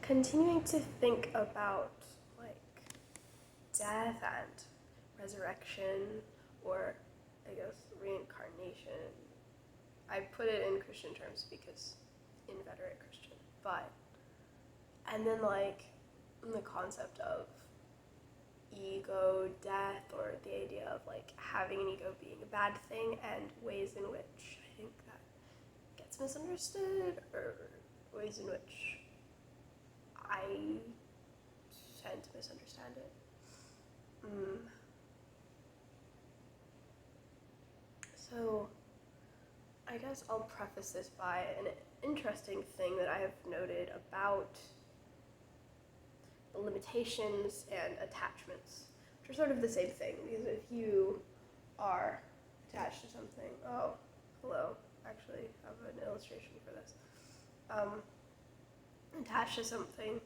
continuing to think about like death and resurrection, or I guess reincarnation. I put it in Christian terms because inveterate Christian, but and then like the concept of ego death, or the idea of like having an ego being a bad thing, and ways in which I think that gets misunderstood, or ways in which I tend to misunderstand it. So I guess I'll preface this by an interesting thing that I have noted about the limitations and attachments, which are sort of the same thing, because if you are attached to something, hello, actually I have an illustration for this. Attached to something,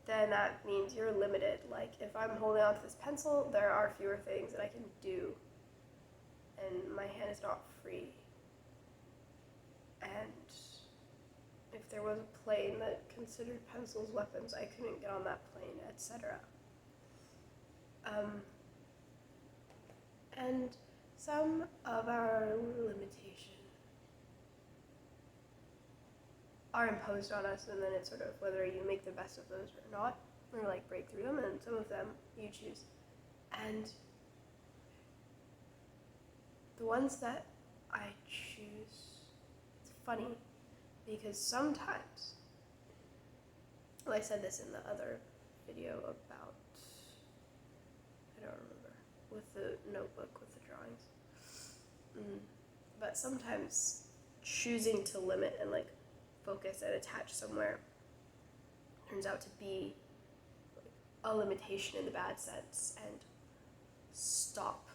then that means you're limited. Like if I'm holding on to this pencil, there are fewer things that I can do, and my hand is not free. And if there was a plane that considered pencils weapons, I couldn't get on that plane, etc. And some of our limitations are imposed on us, and then it's sort of whether you make the best of those or not, or like break through them, and some of them you choose. And the ones that I choose, it's funny, because sometimes, well, I said this in the other video about, I don't remember, with the notebook with the drawings, but sometimes choosing to limit and like focus and attach somewhere turns out to be like a limitation in the bad sense, and stop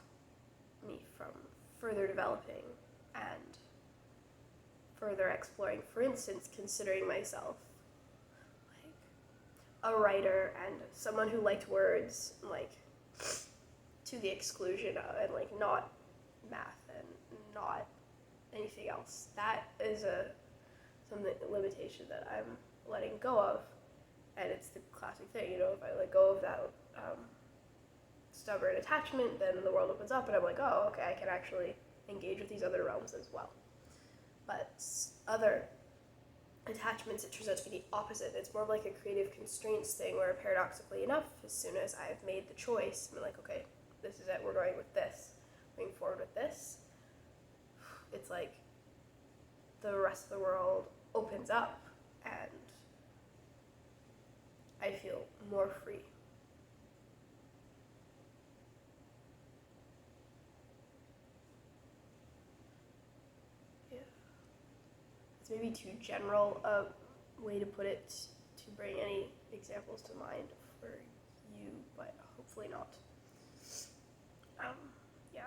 me from further developing and further exploring. For instance, considering myself like a writer and someone who liked words, like to the exclusion of, and like not math and not anything else. That is a limitation that I'm letting go of, and it's the classic thing, if I let go of that stubborn attachment, then the world opens up, and I'm like, oh, okay, I can actually engage with these other realms as well. But other attachments, it turns out to be the opposite. It's more of like a creative constraints thing, where paradoxically enough, as soon as I've made the choice, I'm like, okay, this is it, we're going with this, moving forward with this, it's like the rest of the world opens up, and I feel more free. Yeah. It's maybe too general a way to put it to bring any examples to mind for you, but hopefully not.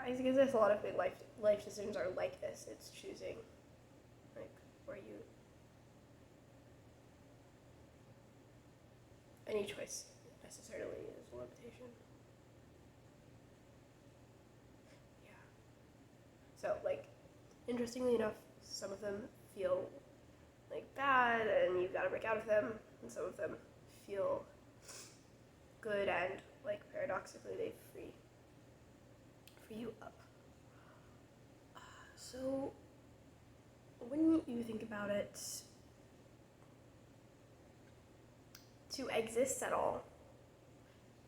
I guess there's a lot of big life decisions are like this. It's choosing, like, where you, any choice necessarily is a limitation. Yeah. So, like, interestingly enough, some of them feel like bad, and you've got to break out of them, and some of them feel good, and like paradoxically they free you up. So when you think about it, to exist at all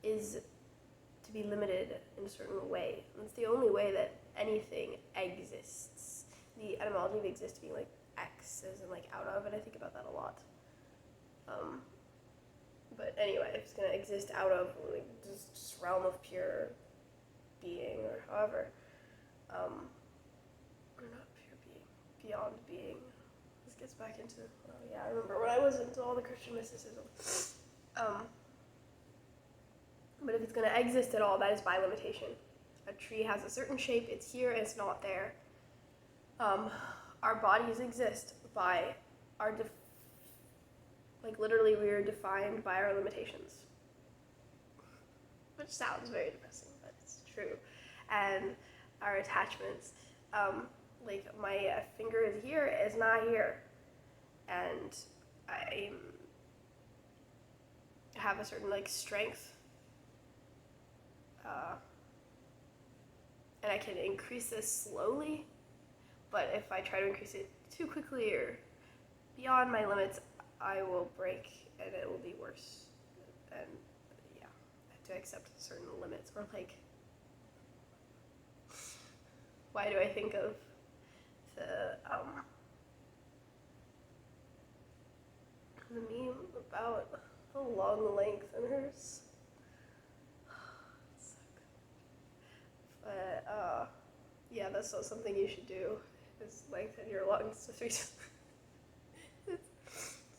is to be limited in a certain way. It's the only way that anything exists. The etymology of exist being like X as in like out of, and I think about that a lot. But anyway, if it's gonna exist out of like just realm of pure being, or however, or not pure being, beyond being. This gets back into, I remember when I was into all the Christian mysticism. But if it's going to exist at all, that is by limitation. A tree has a certain shape, it's here, and it's not there. Our bodies exist by our, literally we are defined by our limitations. Which sounds very depressing, but it's true. And our attachments, like my finger is here, is not here. And have a certain like strength, and I can increase this slowly, but if I try to increase it too quickly or beyond my limits, I will break and it will be worse. And yeah, I have to accept certain limits. Or like, why do I think of the meme about the long lengtheners? So good. But yeah, that's not something you should do, is lengthen your lungs to 3 times. It's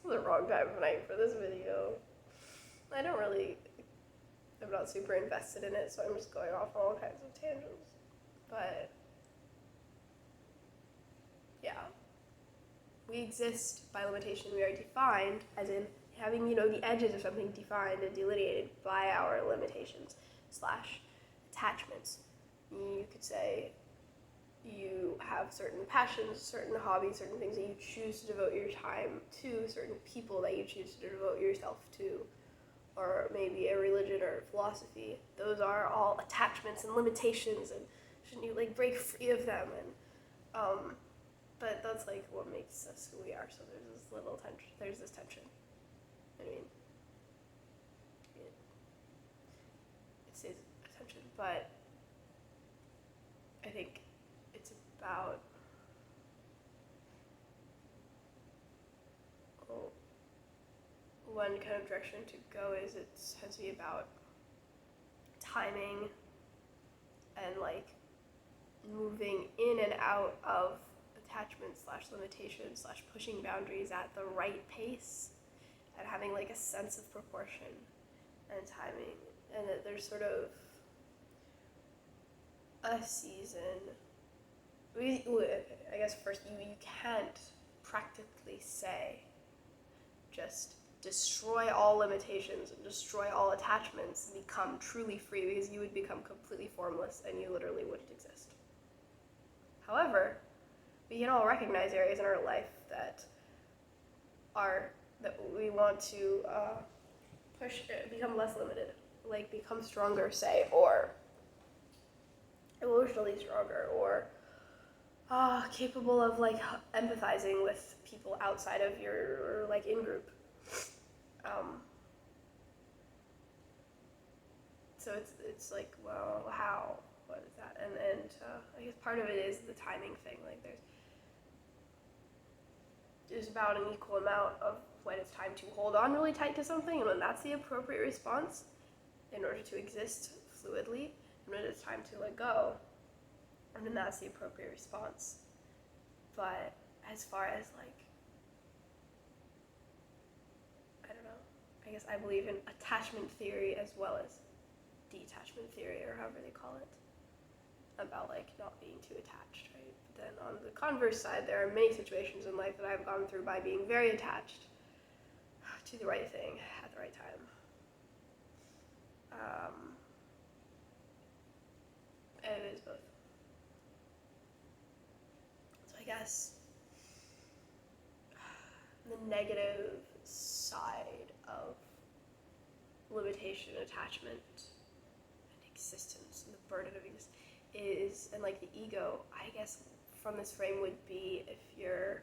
the wrong time of night for this video. I'm not super invested in it, so I'm just going off on all kinds of tangents. But yeah, we exist by limitation. We are defined, as in having, the edges of something defined and delineated by our limitations / attachments. You could say you have certain passions, certain hobbies, certain things that you choose to devote your time to, certain people that you choose to devote yourself to, or maybe a religion or philosophy. Those are all attachments and limitations, and shouldn't you break free of them? And but that's what makes us who we are. So there's this little tension. There's this tension. I mean, it stays a tension, but I think it's about one kind of direction to go is it has to be about timing and moving in and out of attachments / limitations / pushing boundaries at the right pace, and having a sense of proportion and timing, and that there's sort of a season. I guess first you can't practically say just destroy all limitations and destroy all attachments and become truly free, because you would become completely formless and you literally wouldn't exist. However, we can all recognize areas in our life that we want to push, become less limited, become stronger, say, or emotionally stronger, or capable of empathizing with people outside of your in group. So it's well, how? What is that? And I guess part of it is the timing thing. There's about an equal amount of when it's time to hold on really tight to something, and when that's the appropriate response in order to exist fluidly, and when it's time to let go, and then that's the appropriate response. But as far as I don't know, I guess I believe in attachment theory as well as detachment theory, or however they call it, about not being too attached, right? But then on the converse side, there are many situations in life that I've gone through by being very attached to the right thing at the right time. And it is both. So I guess the negative side of limitation, attachment, and existence, and the burden of existence is, and the ego, I guess from this frame would be if you're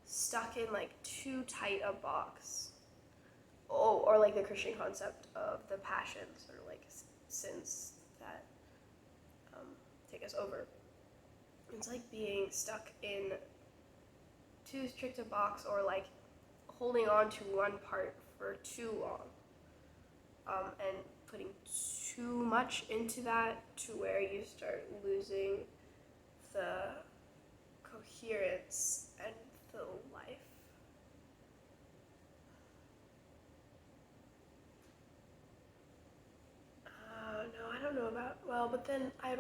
stuck in too tight a box, or the Christian concept of the passions, or sins that take us over. It's being stuck in too strict a box, or holding on to one part for too long, and putting too much into that to where you start losing the coherence and the life. No, I don't know about, but then I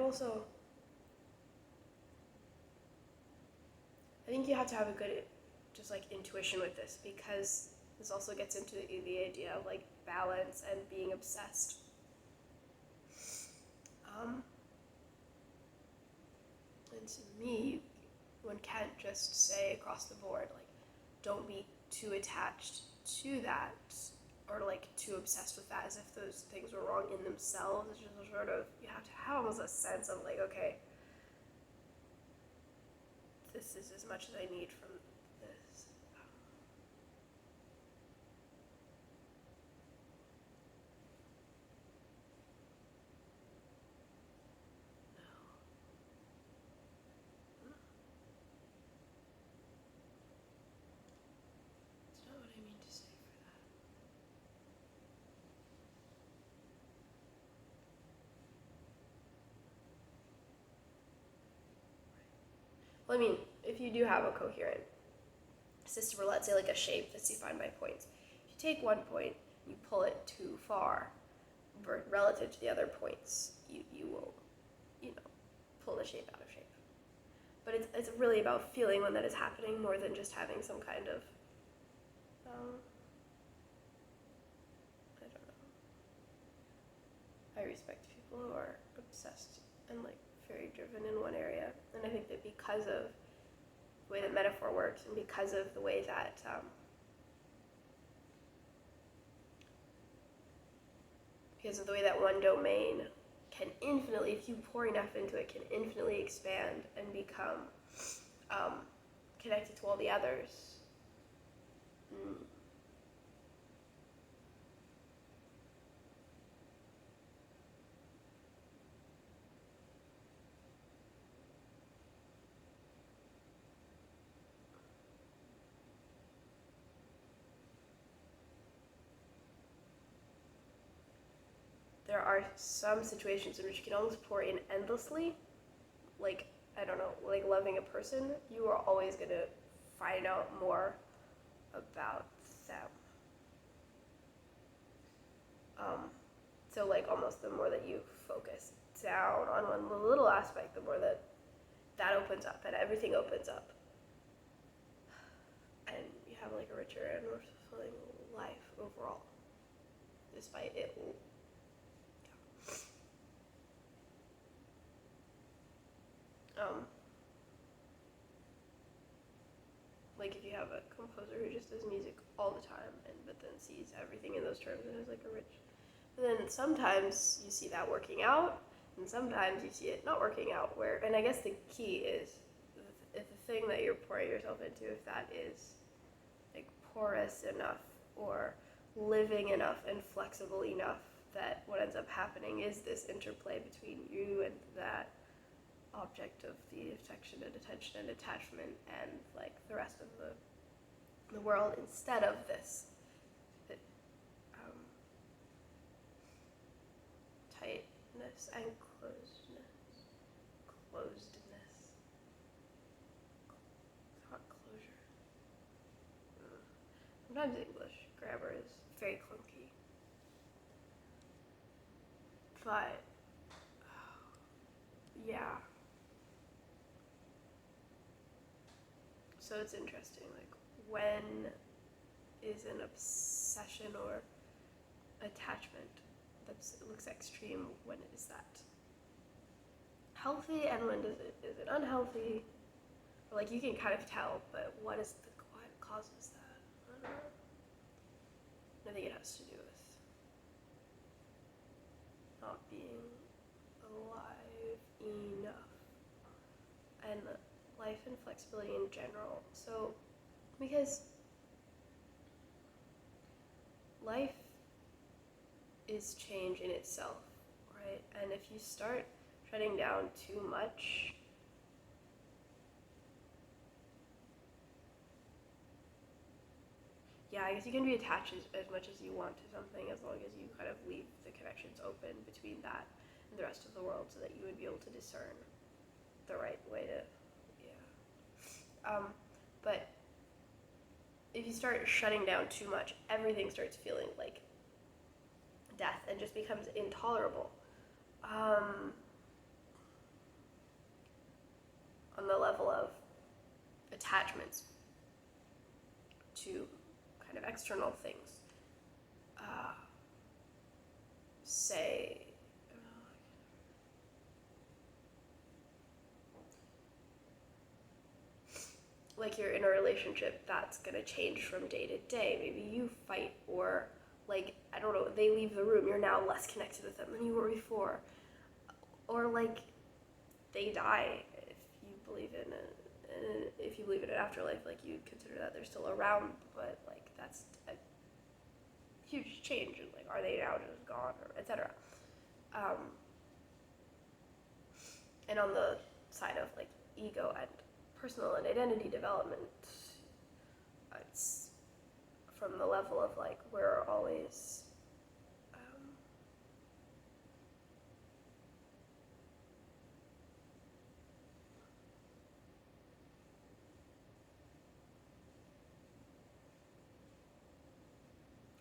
think you have to have a good intuition with this, because this also gets into the idea of balance and being obsessed. And to me, one can't just say across the board, don't be too attached to that, or like too obsessed with that as if those things were wrong in themselves. It's just a sort of, you have to have almost a sense of like, okay, this is as much as I need from this. That's not what I mean to say for that. Well, I mean, if you do have a coherent system, or let's say like a shape that's defined by points, if you take one point, you pull it too far relative to the other points, you will, pull the shape out of shape. But it's really about feeling when that is happening more than just having some kind of, I don't know. I respect people who are obsessed and like very driven in one area, and I think that because of the way that metaphor works, and because of the way that one domain can infinitely, if you pour enough into it, can infinitely expand and become connected to all the others. There are some situations in which you can almost pour in endlessly, like, I don't know, like loving a person, you are always going to find out more about them. So like almost the more that you focus down on one little aspect, the more that opens up and everything opens up. And you have like a richer and more fulfilling life overall, despite it. Like if you have a composer who just does music all the time, but then sees everything in those terms and is like a rich. But then sometimes you see that working out, and sometimes you see it not working out. And I guess the key is if the thing that you're pouring yourself into, if that is like porous enough or living enough and flexible enough, that what ends up happening is this interplay between you and that object of the affection and attention and attachment and like the rest of the world, instead of this tightness and closedness. It's not closure. Sometimes English grammar is very clunky, but yeah. So it's interesting, like, when is an obsession or attachment that looks extreme, when is that healthy, and when is it unhealthy? Or like, you can kind of tell, but what causes that? I don't know. I think it has to do with not being alive enough, and life and flexibility in general. So, because life is change in itself, right? And if you start shutting down too much, I guess you can be attached as much as you want to something, as long as you kind of leave the connections open between that and the rest of the world, so that you would be able to discern the right way to, but if you start shutting down too much, everything starts feeling like death and just becomes intolerable. On the level of attachments to kind of external things, say, like you're in a relationship that's gonna change from day to day. Maybe you fight, or like they leave the room, you're now less connected with them than you were before. Or like they die, if you believe in an afterlife, like you consider that they're still around, but like that's a huge change. And like, are they now just gone, or etc. And on the side of like ego and personal and identity development, it's from the level of like we're always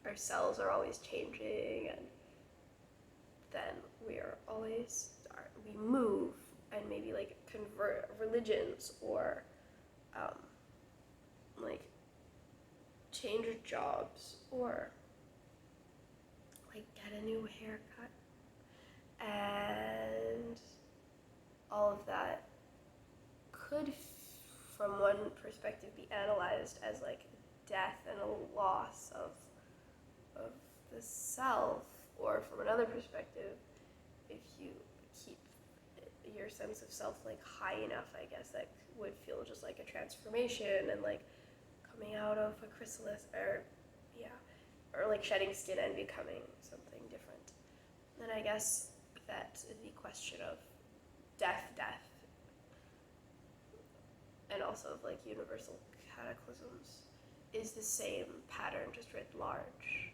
our cells are always changing, and then we move and maybe like convert religions, or like change jobs, or like get a new haircut, and all of that could from one perspective be analyzed as like death and a loss of the self, or from another perspective, if you keep your sense of self like high enough, I guess that would feel just like a transformation, and like coming out of a chrysalis, or like shedding skin and becoming something different. And I guess that the question of death, and also of like universal cataclysms is the same pattern, just writ large.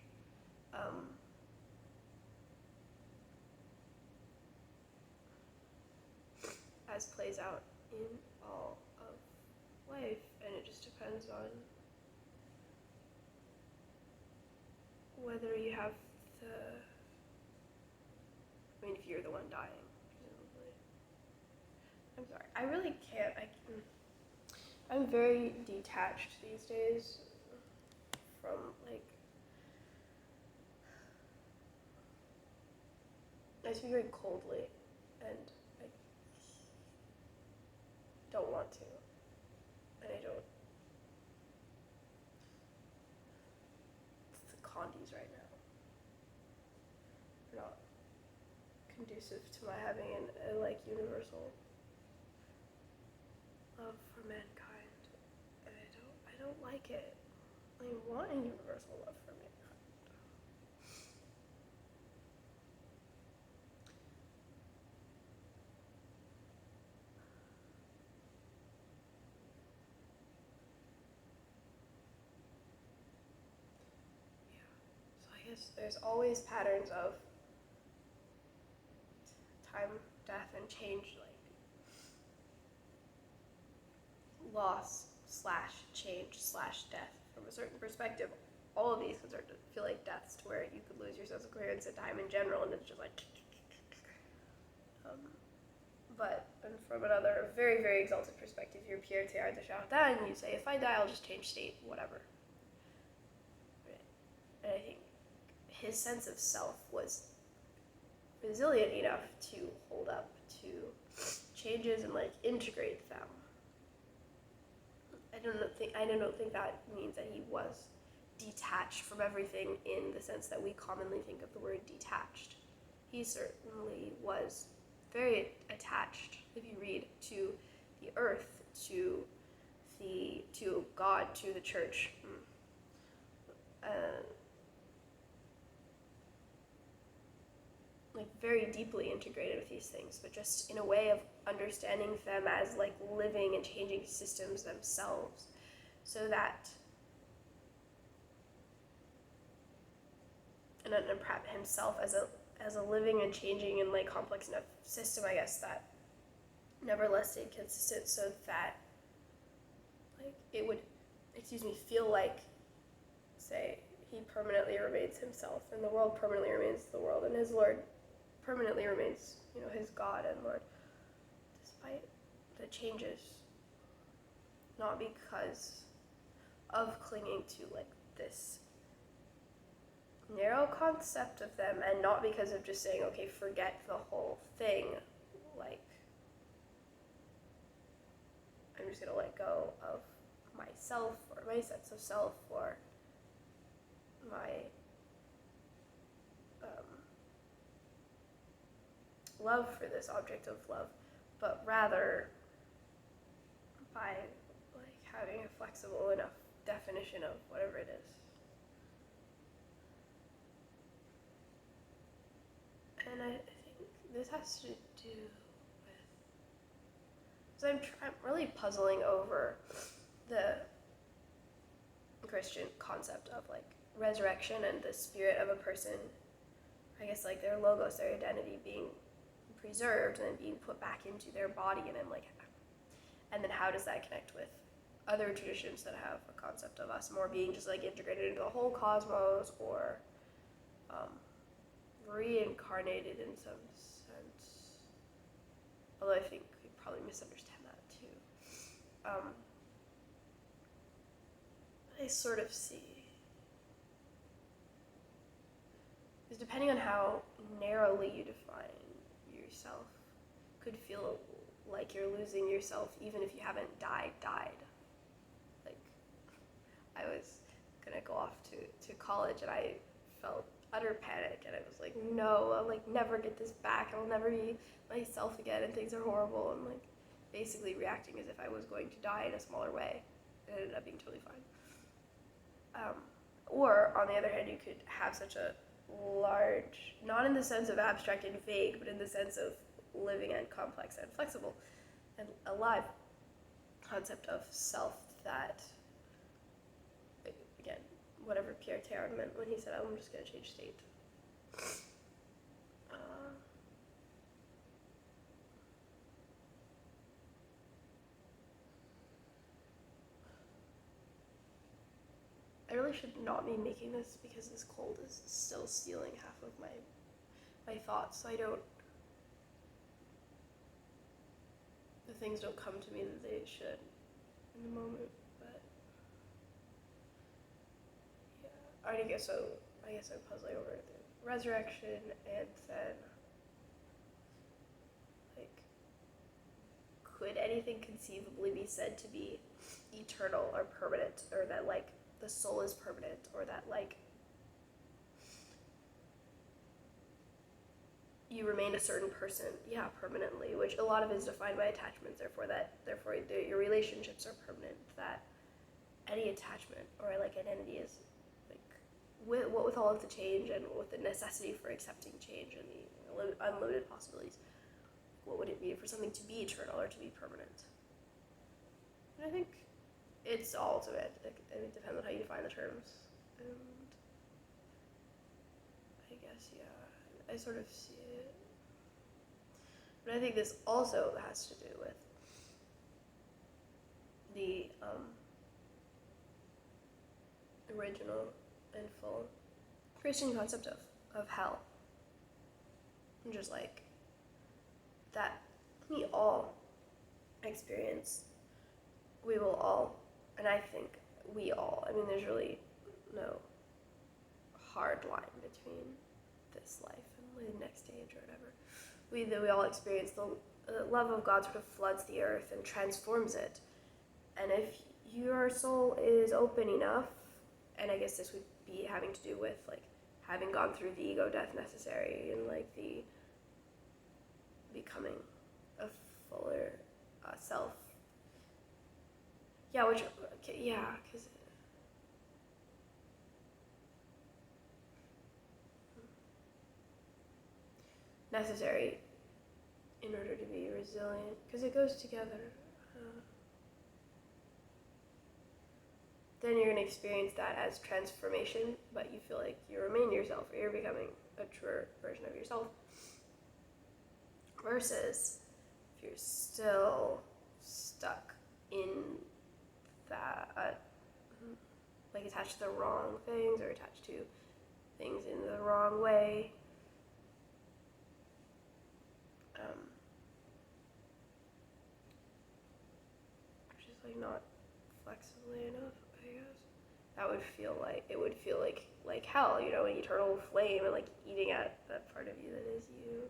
As plays out in all of life, and it just depends on whether you have if you're the one dying, presumably. I'm sorry, I really can't, I'm very detached these days from like, I speak very coldly, and I don't want to, and I don't. The condies right now are not conducive to my having a like universal love for mankind, and I don't like it. I want a universal love for mankind. There's always patterns of time, death, and change, like loss / change / death. From a certain perspective, all of these can start to feel like deaths, to where you could lose your sense of coherence in time in general, and it's just like but and from another very, very exalted perspective, you're Pierre Teilhard de Chardin, and you say, if I die, I'll just change state, whatever. Right? And I think his sense of self was resilient enough to hold up to changes and like integrate them. I don't think that means that he was detached from everything in the sense that we commonly think of the word detached. He certainly was very attached, if you read, to the earth, to God, to the church. Like very deeply integrated with these things, but just in a way of understanding them as like living and changing systems themselves, so that and perhaps himself as a living and changing and like complex enough system, I guess, that nevertheless stayed consistent, so that like it would feel like, say, he permanently remains himself, and the world permanently remains the world, and his Lord permanently remains, his God and Lord, despite the changes, not because of clinging to like this narrow concept of them, and not because of just saying, okay, forget the whole thing, like I'm just gonna let go of myself, or my sense of self, or my love for this object of love, but rather by like having a flexible enough definition of whatever it is. And I think this has to do with, because I'm really puzzling over the Christian concept of like resurrection and the spirit of a person, I guess like their logos, their identity being preserved and then being put back into their body, and then how does that connect with other traditions that have a concept of us more being just like integrated into the whole cosmos, or reincarnated in some sense, although I think we probably misunderstand that too. I sort of see, because depending on how narrowly you define yourself, could feel like you're losing yourself even if you haven't died. Like, I was gonna go off to college and I felt utter panic, and I was like, no, I'll like never get this back, I'll never be myself again, and things are horrible, and like basically reacting as if I was going to die in a smaller way. It ended up being totally fine. Or on the other hand, you could have such a large, not in the sense of abstract and vague, but in the sense of living and complex and flexible and alive concept of self that, again, whatever Pierre Teilhard meant when he said, I'm just going to change state. I really should not be making this because this cold is still stealing half of my thoughts. The things don't come to me that they should in the moment, but yeah. I guess I'm puzzling over the resurrection, and then like, could anything conceivably be said to be eternal or permanent, or that like the soul is permanent, or that like you remain a certain person, permanently, which a lot of it is defined by attachments, therefore your relationships are permanent, that any attachment or like identity is like, with all of the change and with the necessity for accepting change and the unlimited possibilities, what would it be for something to be eternal or to be permanent? And I think it's all ultimate. It depends on how you define the terms. And I guess, I sort of see it. But I think this also has to do with the original and full Christian concept of hell. And just like that we all experience, we will all, and I think we all, I mean, there's really no hard line between this life and the next stage or whatever. We all experience the love of God sort of floods the earth and transforms it. And if your soul is open enough, and I guess this would be having to do with like having gone through the ego death necessary and like the becoming a fuller self. Yeah, because necessary in order to be resilient, because it goes together. Then you're going to experience that as transformation, but you feel like you remain yourself, or you're becoming a truer version of yourself. Versus if you're still stuck in that, like attached to the wrong things, or attached to things in the wrong way, which is like not flexibly enough, I guess. It would feel like hell, an eternal flame, and like eating at that part of you that is you.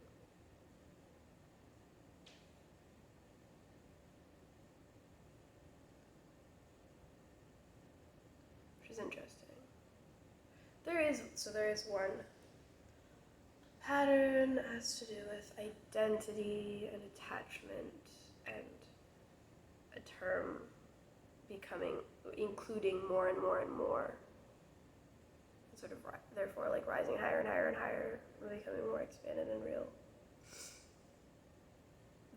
Which is interesting. There is one pattern has to do with identity and attachment, and a term including more and more and more, sort of therefore like rising higher and higher and higher, becoming more expanded and real.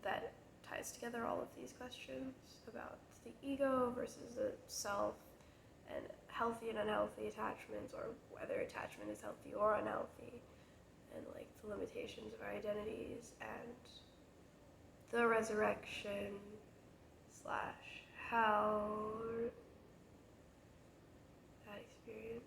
That ties together all of these questions about the ego versus the self, and healthy and unhealthy attachments, or whether attachment is healthy or unhealthy, and like the limitations of our identities, and the resurrection / hell, that experience.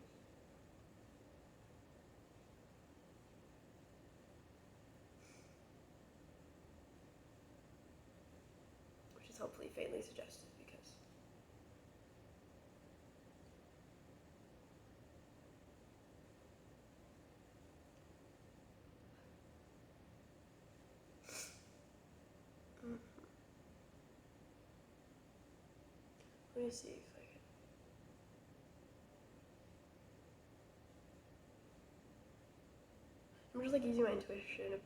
Which is hopefully faintly suggested, because let me see if I can. I'm just like using my intuition a